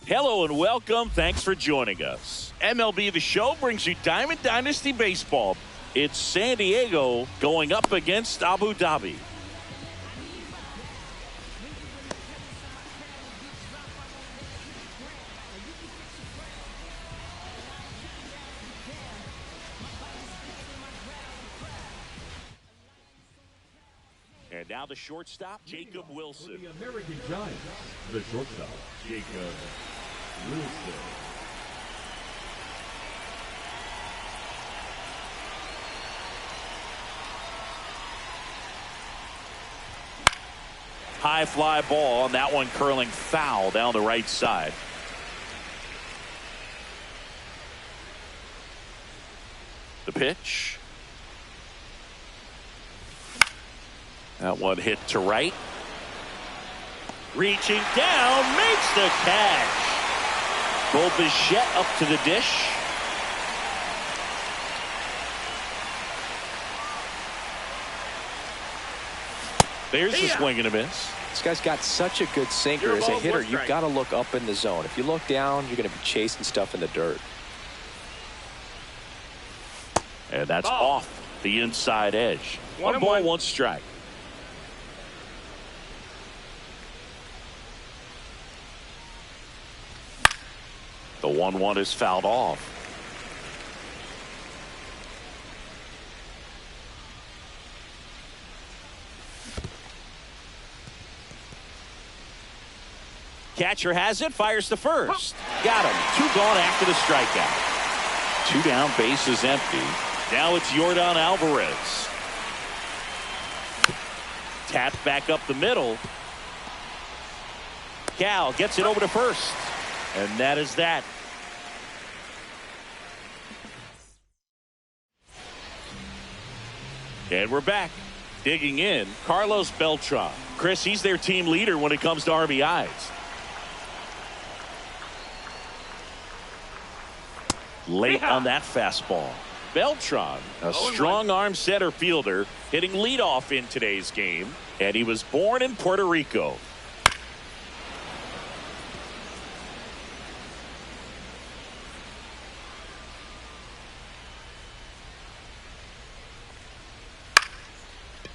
Hello and welcome. Thanks for joining us. MLB The Show brings you Diamond Dynasty Baseball. It's San Diego going up against Abu Dhabi. And now the shortstop, Jacob Wilson. For the American Giants, the shortstop, Jacob Wilson. High fly ball, and that one curling foul down the right side. The pitch. That one hit to right. Reaching down, makes the catch. Bo Bichette up to the dish. There's the swing and a miss. This guy's got such a good sinker. As a hitter, you've got to look up in the zone. If you look down, you're going to be chasing stuff in the dirt. And that's off the inside edge. One ball, one strike. The 1-1 is fouled off. Catcher has it, fires to first. Got him. 2 gone after the strikeout. 2 down, bases empty. Now it's Yordan Alvarez. Tapped back up the middle. Cal gets it over to first. And that is that. And we're back. Digging in, Carlos Beltran. Chris, he's their team leader when it comes to RBIs. Late on that fastball. Beltran, a strong-arm center fielder, hitting leadoff in today's game. And he was born in Puerto Rico.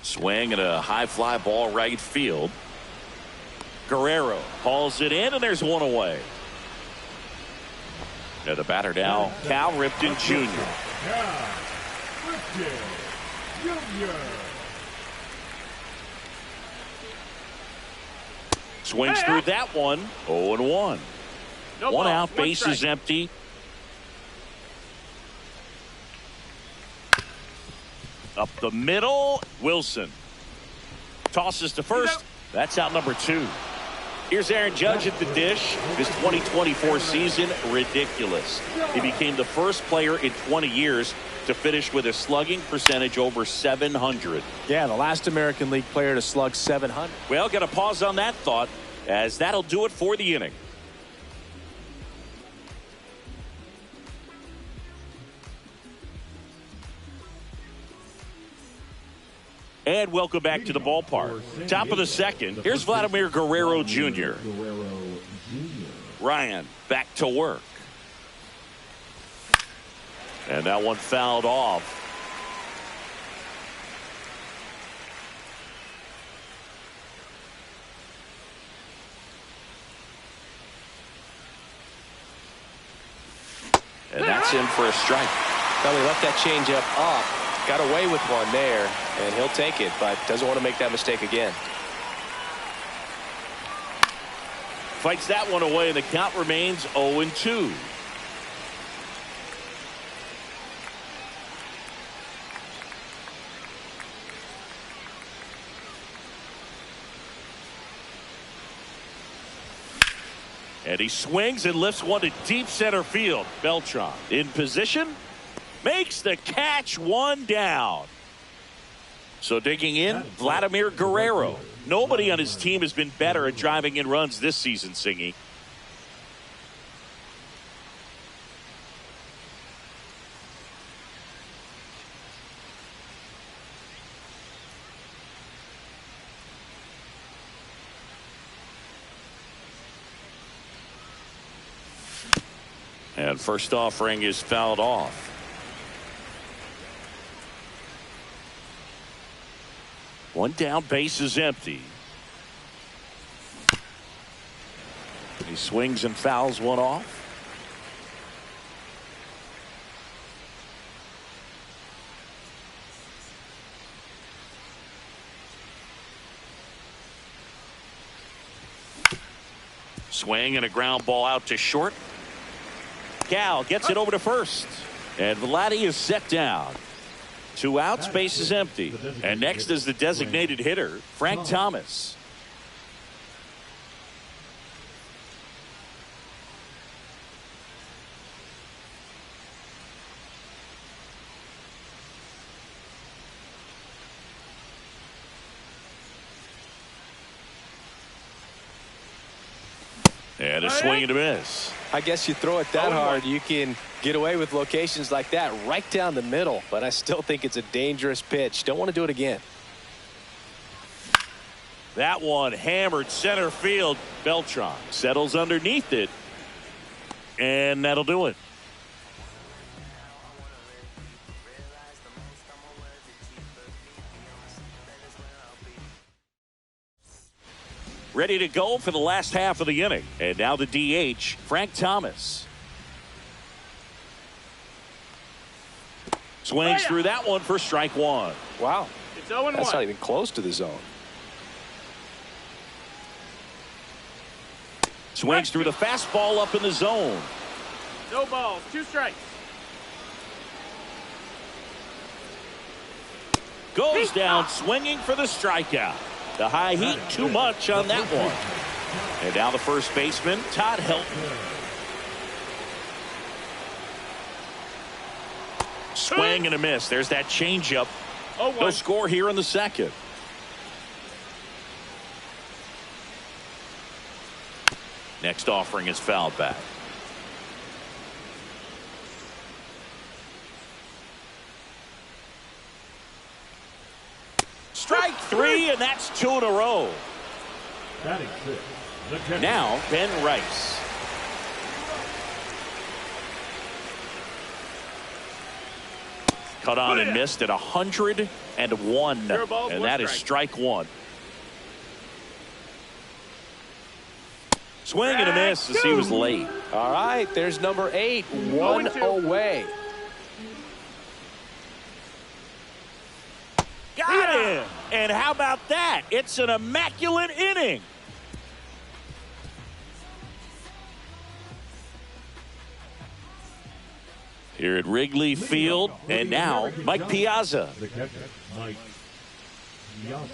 Swing and a high fly ball right field. Guerrero hauls it in, and there's one away. Now the batter now, Cal Ripken Jr. Cal Ripken Jr. Swings through that one. 0-1. One out, base is empty. Up the middle, Wilson tosses to first. That's out number 2. Here's Aaron Judge at the dish. His 2024 season, ridiculous. He became the first player in 20 years to finish with a slugging percentage over 700. Yeah, the last American League player to slug 700. Well, got to pause on that thought, as that'll do it for the inning. And welcome back to the ballpark. Top of the second. Here's Vladimir Guerrero Jr. Ryan back to work. And that one fouled off. And that's in for a strike. Well, he left that changeup up. Got away with one there, and he'll take it, but doesn't want to make that mistake again. Fights that one away, and the count remains 0-2. And he swings and lifts one to deep center field. Beltran in position. Makes the catch, 1 down. So digging in, Vladimir Guerrero. Nobody on his team has been better at driving in runs this season, Singy. And first offering is fouled off. One down, base is empty. He swings and fouls one off. Swing and a ground ball out to short. Cal gets it over to first. And Vladdy is set down. 2 outs, base is empty. And next is the designated hitter, Frank Thomas. And a swing and a miss. I guess you throw it that hard, you can get away with locations like that right down the middle. But I still think it's a dangerous pitch. Don't want to do it again. That one hammered center field. Beltran settles underneath it. And that'll do it. Ready to go for the last half of the inning. And now the DH, Frank Thomas. Swings through that one for strike one. Wow. It's 0-1. That's not even close to the zone. Swings through the fastball up in the zone. No balls, 2 strikes. Goes down swinging for the strikeout. The high heat too much on that one. And now the first baseman, Todd Helton. Swing and a miss. There's that changeup. No score here in the second. Next offering is fouled back. Strike 3, and that's 2 in a row. Batting 6. Now Ben Rice. Cut on and missed at 101. And that is strike 1. Swing and a miss as he was late. All right, there's number 8. 1 away. Got him. And how about that? It's an immaculate inning. Here at Wrigley Field, and now Mike Piazza. The catcher, Mike Piazza.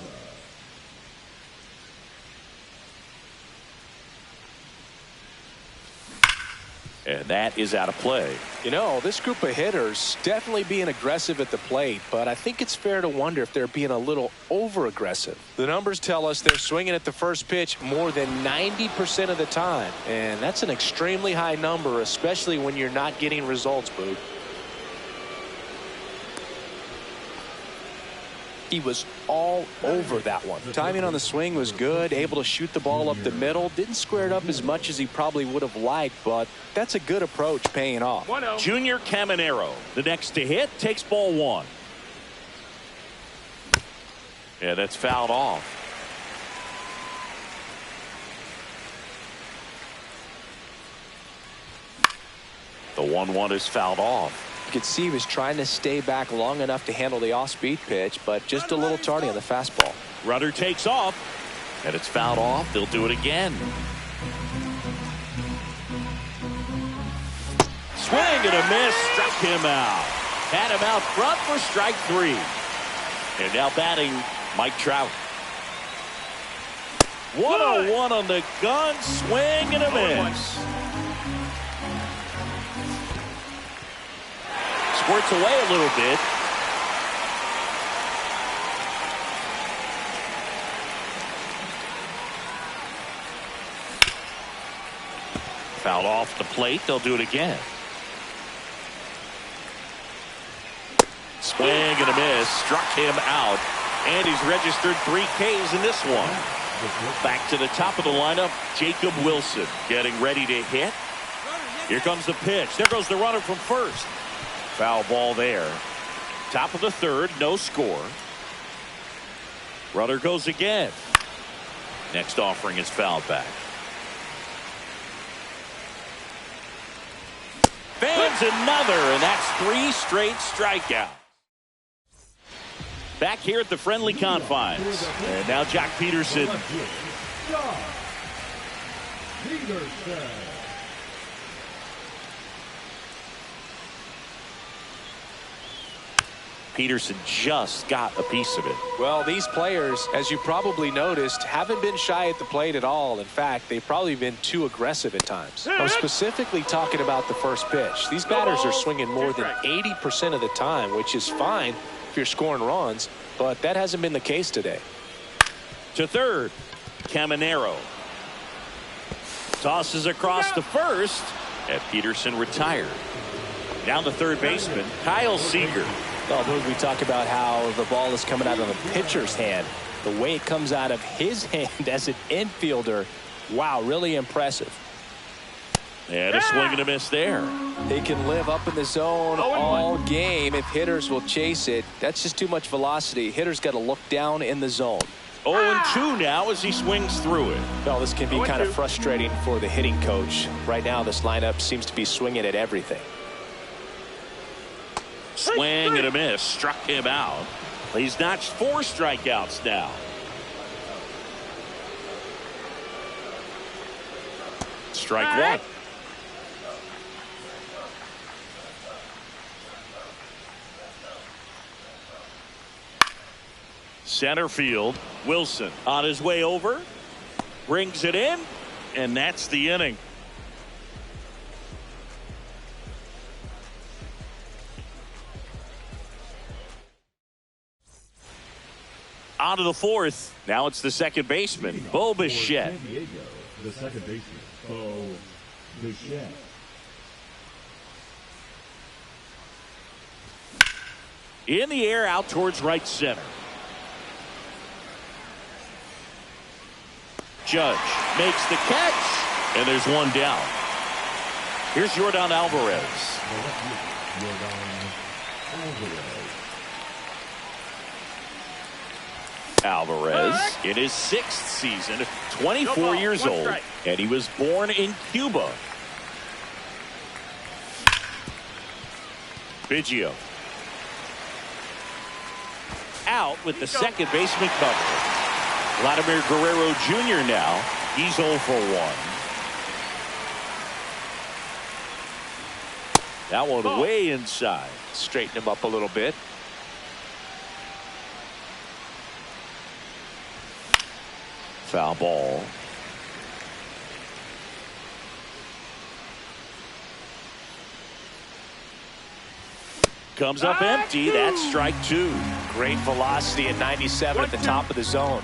And that is out of play. You know, this group of hitters definitely being aggressive at the plate, but I think it's fair to wonder if they're being a little over-aggressive. The numbers tell us they're swinging at the first pitch more than 90% of the time, and that's an extremely high number, especially when you're not getting results, Boog. He was all over that one. Timing on the swing was good, able to shoot the ball up the middle. Didn't square it up as much as he probably would have liked, but that's a good approach paying off. Junior Caminero, the next to hit, takes ball 1. Yeah, that's fouled off. The 1-1 is fouled off. You could see he was trying to stay back long enough to handle the off-speed pitch, but just a little tardy on the fastball. Rudder takes off, and it's fouled off. They'll do it again. Swing and a miss, struck him out. Had him out front for strike 3. And now batting, Mike Trout. 101 on the gun, swing and a miss. Squirts away a little bit. Fouled off the plate. They'll do it again. Swing and a miss. Struck him out. And he's registered 3 Ks in this one. Back to the top of the lineup, Jacob Wilson getting ready to hit. Here comes the pitch. There goes the runner from first. Foul ball there. Top of the third, no score. Runner goes again. Next offering is fouled back. Fans another, and that's 3 straight strikeouts. Back here at the friendly confines. And now Jock Peterson. Peterson just got a piece of it. Well, these players, as you probably noticed, haven't been shy at the plate at all. In fact, they've probably been too aggressive at times. I'm specifically talking about the first pitch. These batters are swinging more than 80% of the time, which is fine if you're scoring runs, but that hasn't been the case today. To third, Caminero. Tosses across to first, and Peterson retired. Down to third baseman, Kyle Seager. Well, Boog, we talk about how the ball is coming out of the pitcher's hand. The way it comes out of his hand as an infielder, wow, really impressive. And a swing and a miss there. They can live up in the zone all game if hitters will chase it. That's just too much velocity. Hitters got to look down in the zone. 0-2 now as he swings through it. Well, this can be kind of frustrating for the hitting coach. Right now, this lineup seems to be swinging at everything. Swing and a miss. Struck him out. He's notched 4 strikeouts now. Strike 1. Center field. Wilson on his way over. Brings it in. And that's the inning. On to the fourth. Now it's the second baseman, Bo Bichette. The second baseman, Bo Bichette. In the air, out towards right center. Judge makes the catch, and there's one down. Here's Yordan Alvarez. Alvarez in his 6th season, 24 years old, and he was born in Cuba. Biggio out with the second baseman cover. Vladimir Guerrero Jr. now. He's 0 for 1. That one way inside. Straighten him up a little bit. Foul ball. Comes up empty. That's strike 2. Great velocity at 97 at the top of the zone.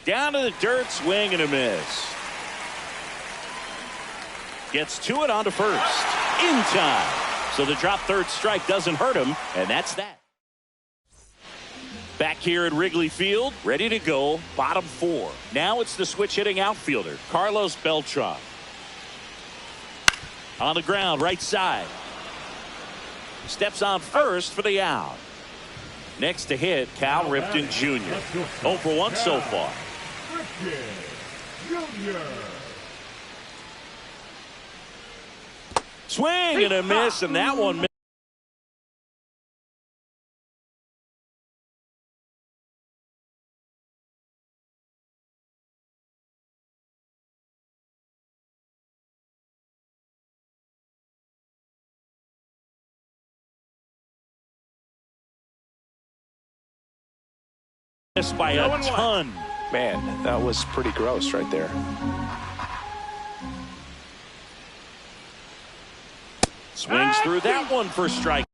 Down to the dirt, swing and a miss. Gets to it onto first. In time. So the drop third strike doesn't hurt him, and that's that. Back here at Wrigley Field, ready to go, bottom 4. Now it's the switch hitting outfielder, Carlos Beltran. On the ground, right side. Steps on first for the out. Next to hit, Cal Ripken Jr. 0 for 1 so far. Swing and a miss, and that one missed. By a ton. Man, that was pretty gross right there. Swings through that one for strike.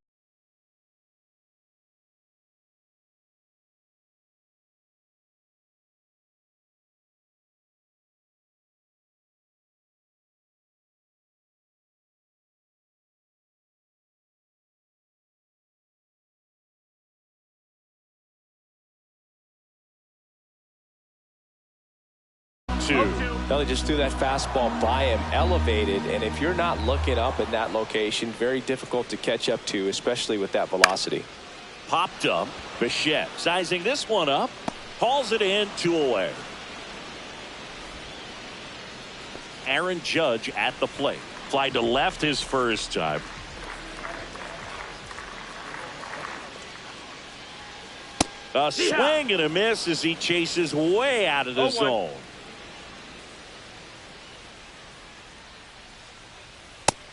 0-2. Well, they just threw that fastball by him, elevated, and if you're not looking up in that location, very difficult to catch up to, especially with that velocity. Popped up. Bichette sizing this one up. Hauls it in, 2 away. Aaron Judge at the plate. Fly to left his first time. A swing and a miss as he chases way out of the zone.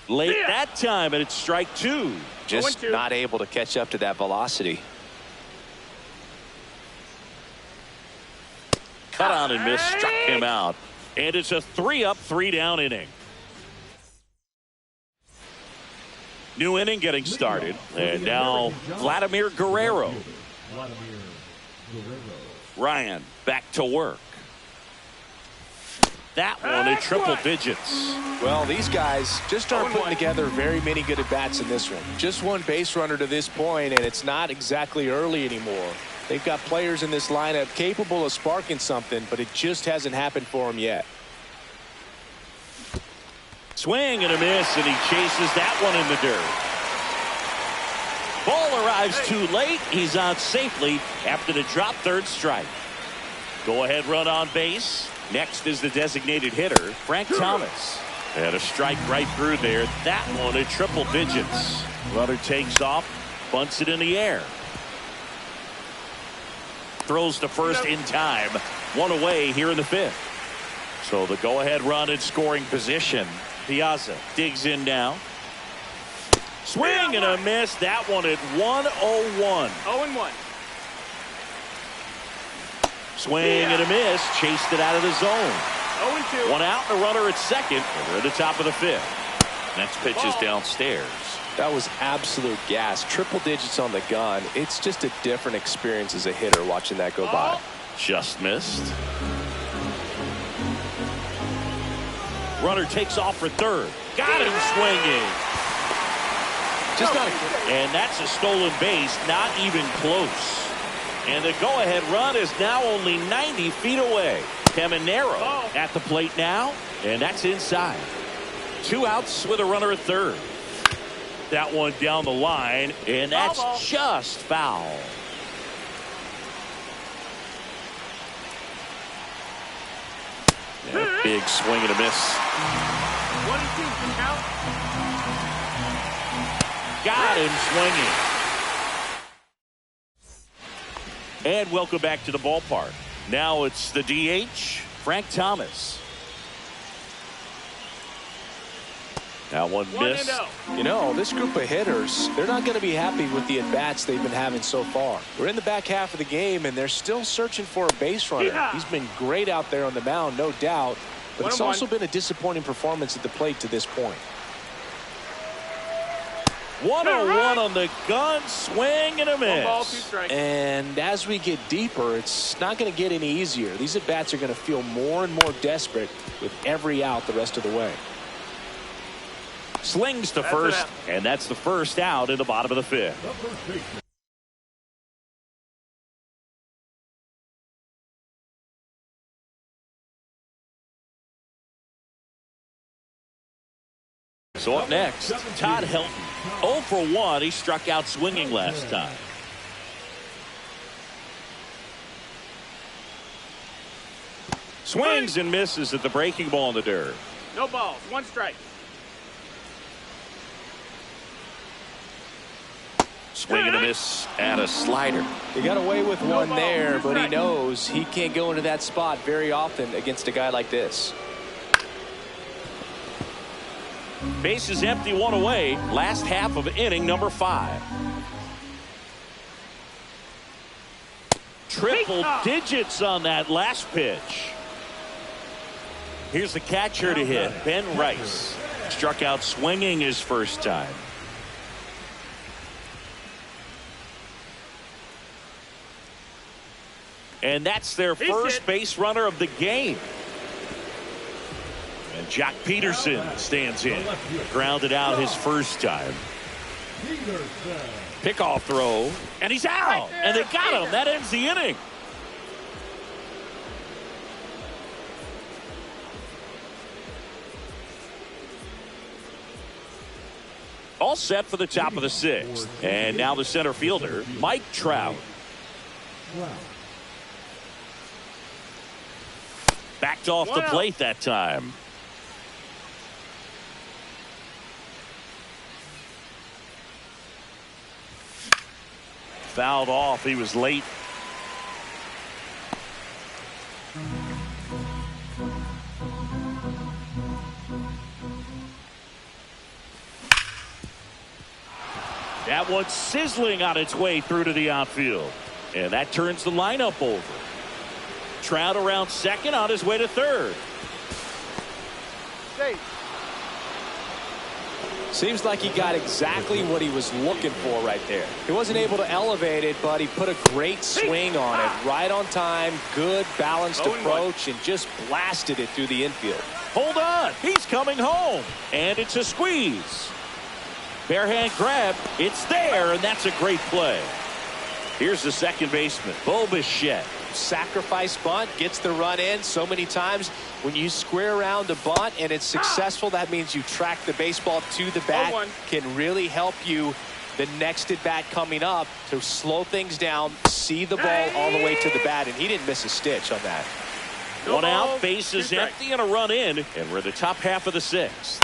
Late that time, and it's strike 2. Just not able to catch up to that velocity. Cut on and miss, struck him out. And it's a 3-up, 3-down inning. New inning getting started. And now Vladimir Guerrero. Ryan back to work. That one in triple digits. Well, these guys just aren't putting together very many good at-bats in this one. Just one base runner to this point, and it's not exactly early anymore. They've got players in this lineup capable of sparking something, but it just hasn't happened for them yet. Swing and a miss, and he chases that one in the dirt. Ball arrives too late. He's on safely after the drop third strike. Go-ahead run on base. Next is the designated hitter, Frank Thomas. And a strike right through there. That one in triple digits. Runner takes off, bunts it in the air. Throws to first in time. 1 away here in the 5th. So the go-ahead run in scoring position. Piazza digs in now. Swing and a miss. That one at 1-0-1. 0-1. Swing and a miss. Chased it out of the zone. 0-2. 1 out and a runner at second. And we're at the top of the 5th. Next pitch is downstairs. That was absolute gas. Triple digits on the gun. It's just a different experience as a hitter watching that go by. Just missed. Runner takes off for third. Got him swinging. Just not and that's a stolen base, not even close. And the go-ahead run is now only 90 feet away. Caminero at the plate now, and that's inside. 2 outs with a runner at third. That one down the line, and that's just foul. Yeah, big swing and a miss. 1-2 count. Got him swinging. And welcome back to the ballpark. Now it's the DH, Frank Thomas. That one missed. 1-0. You know, this group of hitters, they're not going to be happy with the at-bats they've been having so far. We're in the back half of the game, and they're still searching for a base runner. He's been great out there on the mound, no doubt, but it's also been a disappointing performance at the plate to this point. 1-0-1 on the gun, swing and a miss. 1 ball, 2 strikes. And as we get deeper, it's not going to get any easier. These at-bats are going to feel more and more desperate with every out the rest of the way. Slings to first, and that's the first out in the bottom of the 5th. So up next, Todd Helton. 0 for 1. He struck out swinging last time. Swings and misses at the breaking ball in the dirt. No balls, 1 strike. Swing and a miss and a slider. He got away with one there, but he knows he can't go into that spot very often against a guy like this. Base is empty, 1 away. Last half of inning number 5. Triple digits on that last pitch. Here's the catcher to hit, Ben Rice. Struck out swinging his first time. And that's their first base runner of the game. And Jack Peterson stands in. Grounded out his first time. Pickoff throw. And he's out. And they got him. That ends the inning. All set for the top of the sixth. And now the center fielder, Mike Trout. Backed off the plate that time. Fouled off. He was late. That one's sizzling on its way through to the outfield. And that turns the lineup over. Trout around second, on his way to third. Seems like he got exactly what he was looking for right there. He wasn't able to elevate it, but he put a great swing on it. Right on time, good balanced approach, and just blasted it through the infield. Hold on, he's coming home. And it's a squeeze. Bare hand grab, it's there, and that's a great play. Here's the second baseman, Bo Bichette. Sacrifice bunt, gets the run in. So many times when you square around a bunt and it's successful, that means you track the baseball to the bat. Can really help you the next at bat coming up to slow things down, see the ball all the way to the bat, and he didn't miss a stitch on that. One out, bases empty, and a run in, and we're in the top half of the sixth.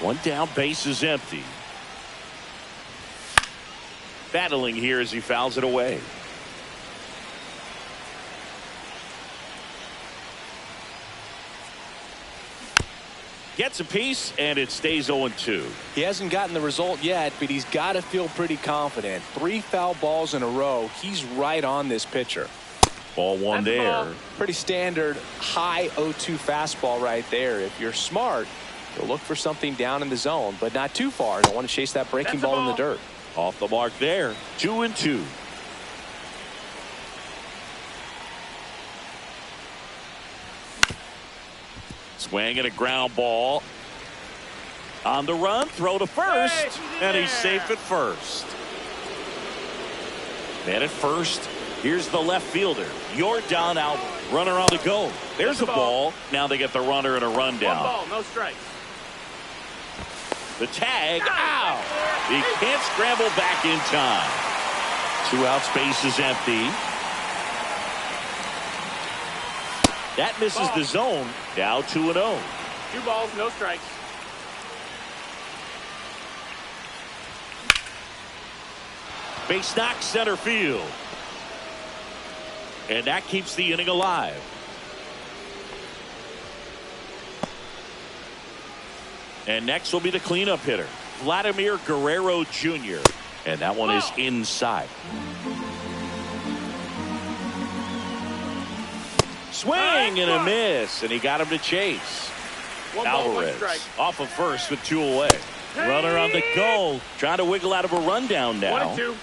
One down, base is empty. Battling here as he fouls it away. Gets a piece, and it stays 0-2. He hasn't gotten the result yet, but he's got to feel pretty confident. 3 foul balls in a row. He's right on this pitcher. Ball one there. Pretty standard high 0-2 fastball right there. If you're smart, you'll look for something down in the zone, but not too far. Don't want to chase that breaking ball in the dirt. Off the mark there. 2-2. Swing and a ground ball. On the run, throw to first, and he's safe at first. Man at first. Here's the left fielder. You're down out. Runner on the go. There's a ball. Now they get the runner and a run down. 1 ball, no strikes. The tag. Ow! He can't scramble back in time. 2 outs, base is empty. That misses the zone. Now 2-0. 2 balls, no strikes. Base knock, center field. And that keeps the inning alive. And next will be the cleanup hitter, Vladimir Guerrero Jr. And that one is inside. Swing and a miss, and he got him to chase. Alvarez off of first with 2 away. Runner on the go, trying to wiggle out of a rundown now. 1-2.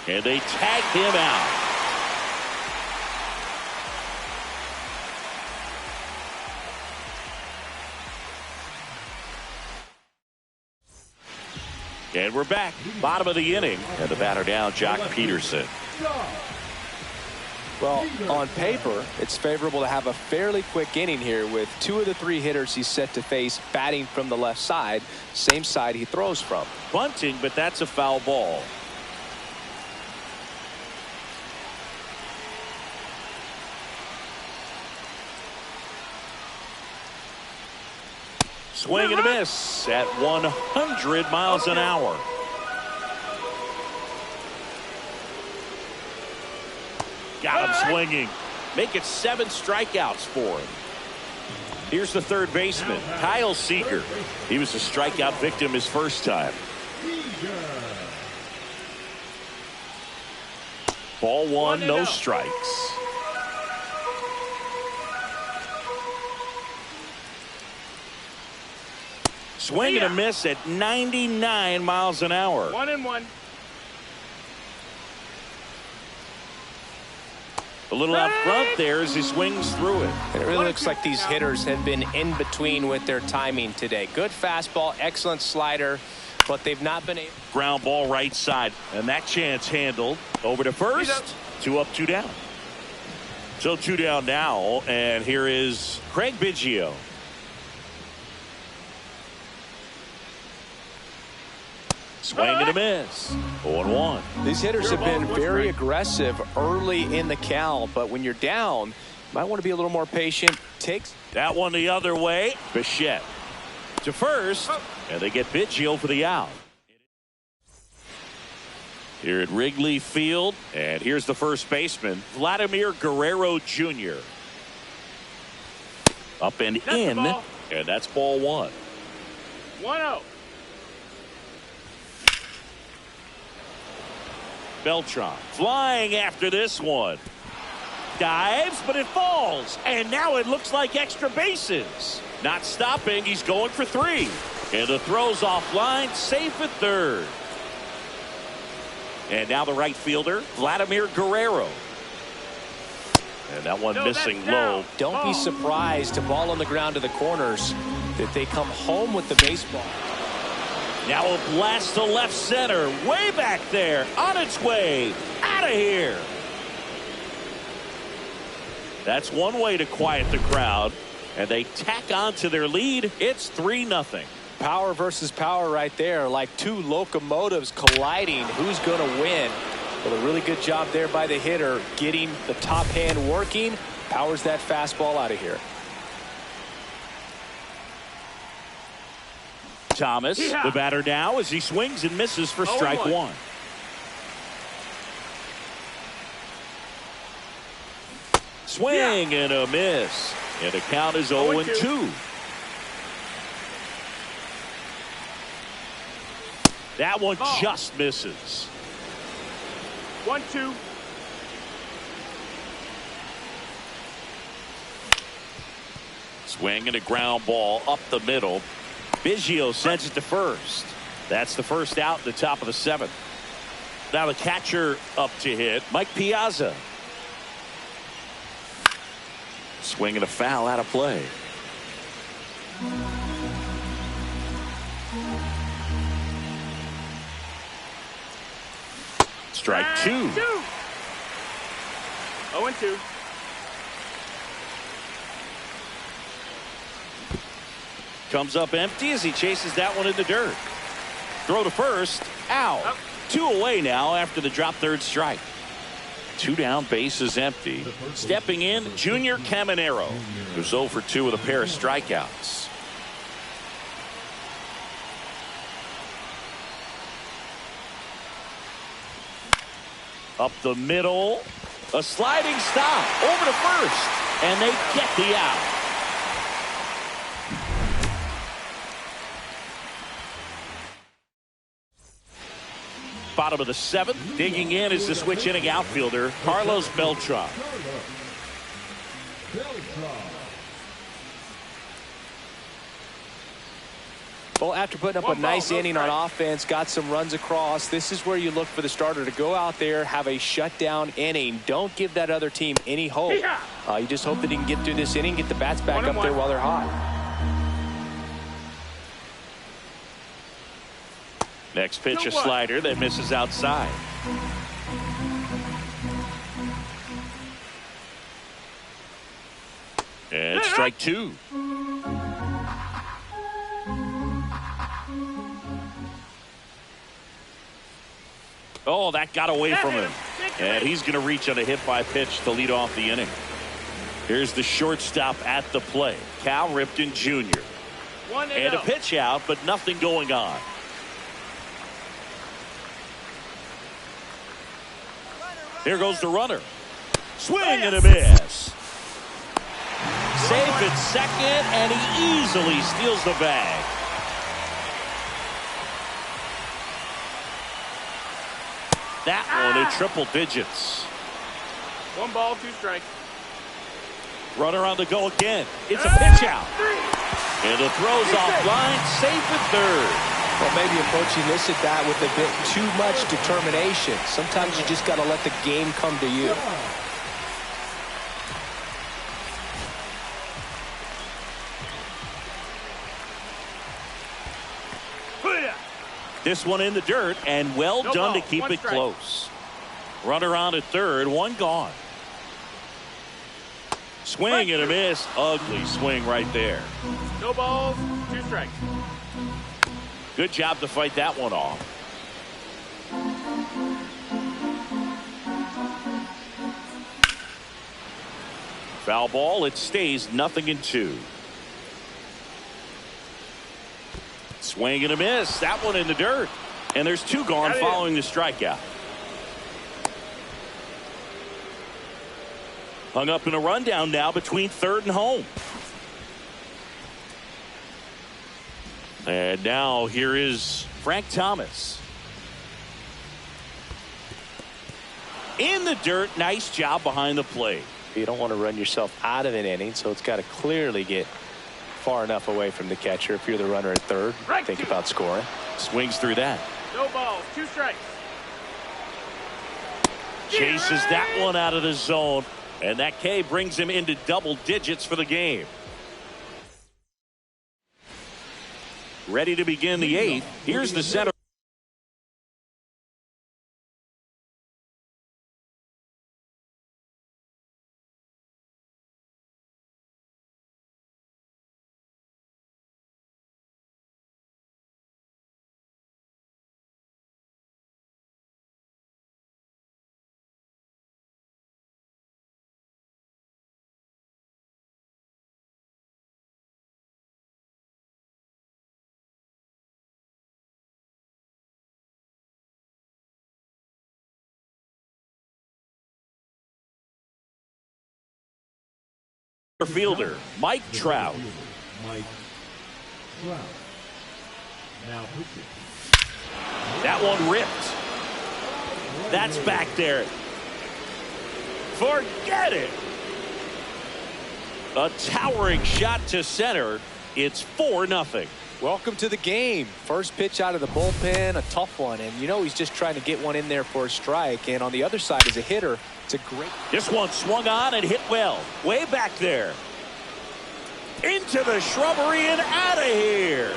And they tagged him out. And we're back. Bottom of the inning. And the batter down, Jock Peterson. Well, on paper, it's favorable to have a fairly quick inning here with 2 of the 3 hitters he's set to face batting from the left side, same side he throws from. Bunting, but that's a foul ball. Swing and a miss at 100 miles an hour. Got him swinging. Make it 7 strikeouts for him. Here's the third baseman, Kyle Seager. He was a strikeout victim his first time. Ball 1, no strikes. Swing and a miss at 99 miles an hour. 1-1. A little out front there as he swings through it. It really looks like these hitters have been in between with their timing today. Good fastball, excellent slider, but they've not been able. Ground ball right side, and that chance handled. Over to first. 2 up, 2 down. So 2 down now, and here is Craig Biggio. Swing and a miss. 0-1. These hitters have been very aggressive early in the count, but when you're down, you might want to be a little more patient. Takes that one the other way. Bichette to first, and they get Biggio for the out. Here at Wrigley Field, and here's the first baseman, Vladimir Guerrero Jr. Up and in, and that's ball 1. 1-0. Beltran flying after this one. Dives, but it falls. And now it looks like extra bases. Not stopping. He's going for 3. And the throw's offline. Safe at third. And now the right fielder, Vladimir Guerrero. And that one missing low. Don't be surprised to ball on the ground to the corners that they come home with the baseball. Now a blast to left center. Way back there. On its way. Out of here. That's one way to quiet the crowd. And they tack on to their lead. It's 3-0. Power versus power right there. Like 2 locomotives colliding. Who's going to win? Well, a really good job there by the hitter. Getting the top hand working. Powers that fastball out of here. Thomas, the batter now, as he swings and misses for strike 1. Swing and a miss. And the count is 0-2. That one just misses. 1-2. Swing and a ground ball up the middle. Biggio sends it to first. That's the first out in the top of the 7th. Now the catcher up to hit, Mike Piazza. Swing and a foul out of play. Strike 2. 0-2. Comes up empty as he chases that one in the dirt. Throw to first. Out. 2 away now after the drop third strike. 2 down, bases empty. Stepping in, Junior Caminero, who's 0 for 2 with a pair of strikeouts. Up the middle. A sliding stop. Over to first. And they get the out. Bottom of the 7th. Digging in is the switch inning outfielder, Carlos Beltran. Well, after putting up a nice inning on offense, got some runs across, this is where you look for the starter to go out there, have a shutdown inning. Don't give that other team any hope. You just hope that he can get through this inning, get the bats back up there while they're hot. Next pitch, a slider that misses outside. And strike 2. Oh, that got away from him. And he's going to reach on a hit by pitch to lead off the inning. Here's the shortstop at the plate, Cal Ripken Jr. And a pitch out, but nothing going on. Here goes the runner. Swing and a miss. Safe at second, and he easily steals the bag. That one in triple digits. 1 ball, 2 strikes. Runner on the go again. It's a pitch out. And the throw's offline, safe at third. Well, maybe approaching this at bat with a bit too much determination. Sometimes you just got to let the game come to you. This one in the dirt, and well No done ball, to keep one it strike. close. Runner on at third, one gone. Swing and a miss. Ugly swing right there. No balls, 2 strikes. Good job to fight that one off. Foul ball. It stays 0-2. Swing and a miss. That one in the dirt. And there's 2 gone following the strikeout. Hung up in a rundown now between third and home. And now here is Frank Thomas. In the dirt. Nice job behind the plate. You don't want to run yourself out of an inning, so it's got to clearly get far enough away from the catcher. If you're the runner at third, think about scoring. Swings through that. No balls, 2 strikes. Chases that one out of the zone. And that K brings him into double digits for the game. Ready to begin the 8th. Here's the center. Fielder Mike Trout. Mike Trout. Now pitching. That one ripped. That's back there. Forget it. A towering shot to center. It's 4-0. Welcome to the game. First pitch out of the bullpen, a tough one, and you know he's just trying to get one in there for a strike. And on the other side, as a hitter, it's a great. This one swung on and hit well. Way back there. Into the shrubbery and out of here.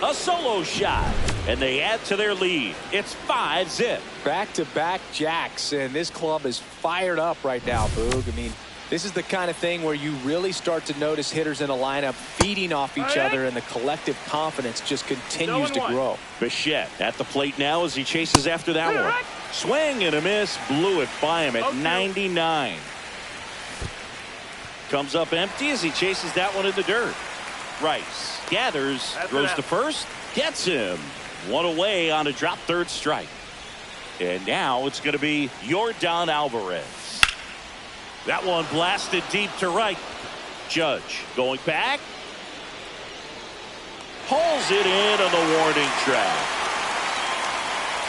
A solo shot. And they add to their lead. It's 5-0. Back-to-back jacks, and this club is fired up right now, Boog. I mean, this is the kind of thing where you really start to notice hitters in a lineup feeding off each other, and the collective confidence just continues to grow. Bichette at the plate now as he chases after that one. Swing and a miss. Blew it by him at 99. Comes up empty as he chases that one in the dirt. Rice gathers, throws to first, gets him. One away on a drop third strike. And now it's going to be Yordan Alvarez. That one blasted deep to right. Judge going back. Pulls it in on the warning track.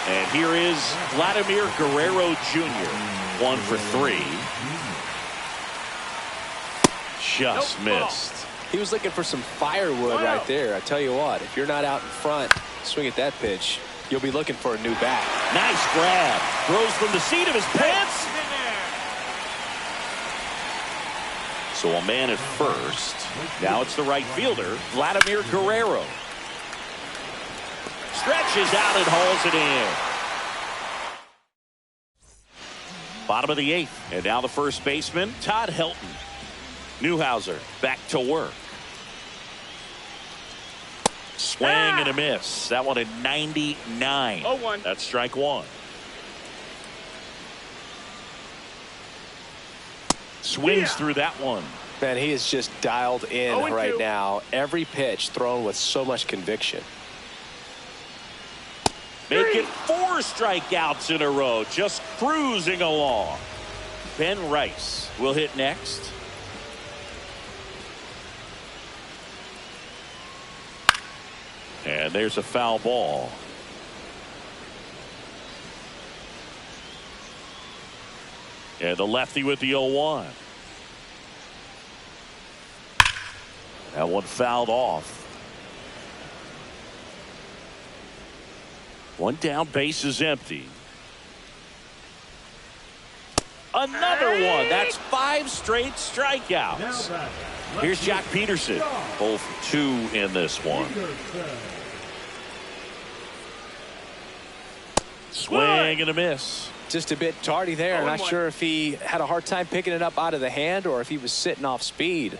And here is Vladimir Guerrero Jr. 1 for 3. Just missed. He was looking for some firewood right there. I tell you what, if you're not out in front, swing at that pitch, you'll be looking for a new bat. Nice grab. Throws from the seat of his pants. So a man at first. Now it's the right fielder, Vladimir Guerrero. Stretches out and hauls it in. Bottom of the 8th. And now the first baseman, Todd Helton. Newhouser back to work. Swing and a miss. That one at 99. 0-1. That's strike one. Swings through that one. Man, he is just dialed in 0-2. right now. Every pitch thrown with so much conviction. Make it 4 strikeouts in a row. Just cruising along. Ben Rice will hit next. And there's a foul ball. And the lefty with the 0-1. That one fouled off. One down, base is empty. Another one. That's 5 straight strikeouts. Here's Jock Peterson. 0 for 2 in this one. Swing and a miss. Just a bit tardy there. Not sure if he had a hard time picking it up out of the hand or if he was sitting off speed.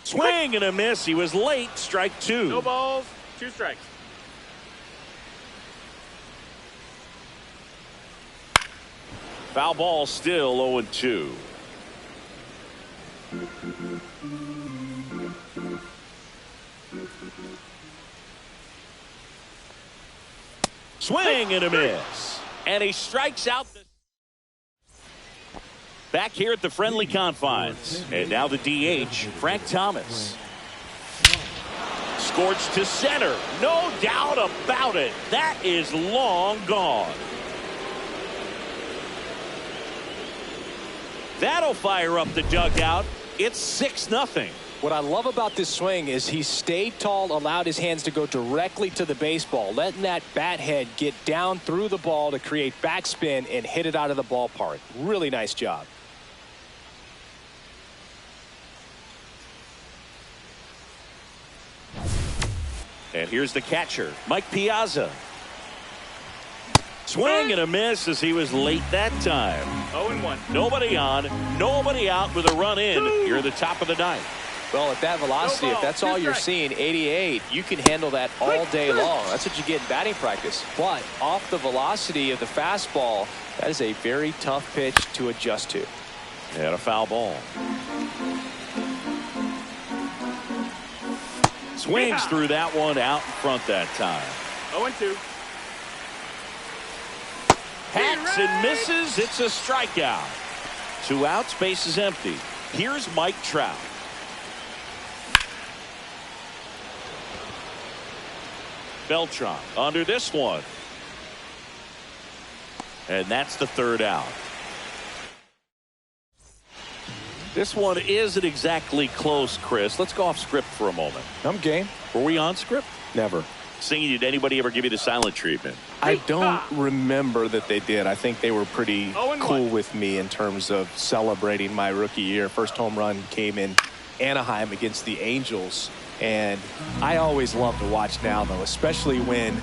Swing and a miss. He was late. Strike two. No balls, 2 strikes. Foul ball, still 0-2. Swing and a miss. And he strikes out. Back here at the friendly confines. And now the DH, Frank Thomas. Scorched to center. No doubt about it. That is long gone. That'll fire up the dugout. It's 6-0. What I love about this swing is he stayed tall, allowed his hands to go directly to the baseball, letting that bat head get down through the ball to create backspin and hit it out of the ballpark. Really nice job. And here's the catcher, Mike Piazza. Swing and a miss as he was late that time. 0-1. Nobody on, nobody out with a run in. You're the top of the ninth. Well, at that velocity, if that's all you're seeing, 88, you can handle that all day long. That's what you get in batting practice. But off the velocity of the fastball, that is a very tough pitch to adjust to. And a foul ball. Swings through that one out in front that time. 0-2. Hacks and misses. It's a strikeout. 2 outs, base is empty. Here's Mike Trout. Beltran under this one. And that's the 3rd out. This one isn't exactly close, Chris. Let's go off script for a moment. I'm game. Were we on script? Never. Singing, did anybody ever give you the silent treatment? I don't remember that they did. I think they were pretty cool with me in terms of celebrating my rookie year. First home run came in Anaheim against the Angels. And I always love to watch now, though, especially when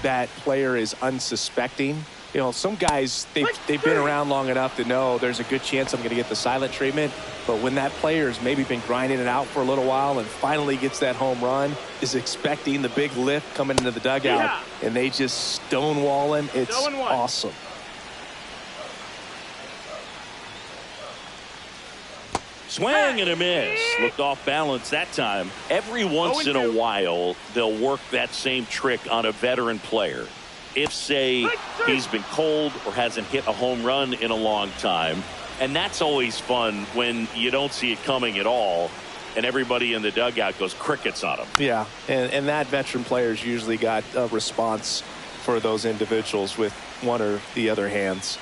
that player is unsuspecting. You know, some guys, they've been around long enough to know there's a good chance I'm going to get the silent treatment. But when that player's maybe been grinding it out for a little while and finally gets that home run, is expecting the big lift coming into the dugout, and they just stonewall him, it's awesome. Swing and a miss. Looked off balance that time. Every once in a while, they'll work that same trick on a veteran player. If, say, he's been cold or hasn't hit a home run in a long time. And that's always fun when you don't see it coming at all and everybody in the dugout goes crickets on him. Yeah, and that veteran player's usually got a response for those individuals with one or the other hands.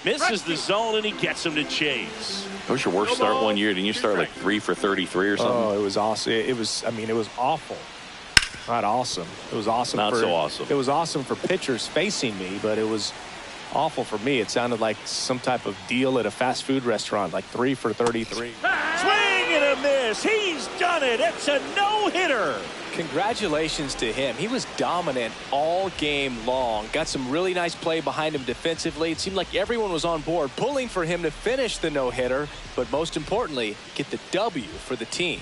Misses the zone, and he gets him to chase. What was your worst start one year? Didn't you start like 3 for 33 or something? Oh, it was awesome. It was awful. Not awesome. It was awesome. Not so awesome. It was awesome for pitchers facing me, but it was awful for me. It sounded like some type of deal at a fast food restaurant, like 3 for 33. Swing and a miss. He's done it. It's a no-hitter. Congratulations to him. He was dominant all game long. Got some really nice play behind him defensively. It seemed like everyone was on board, pulling for him to finish the no-hitter, but most importantly, get the W for the team.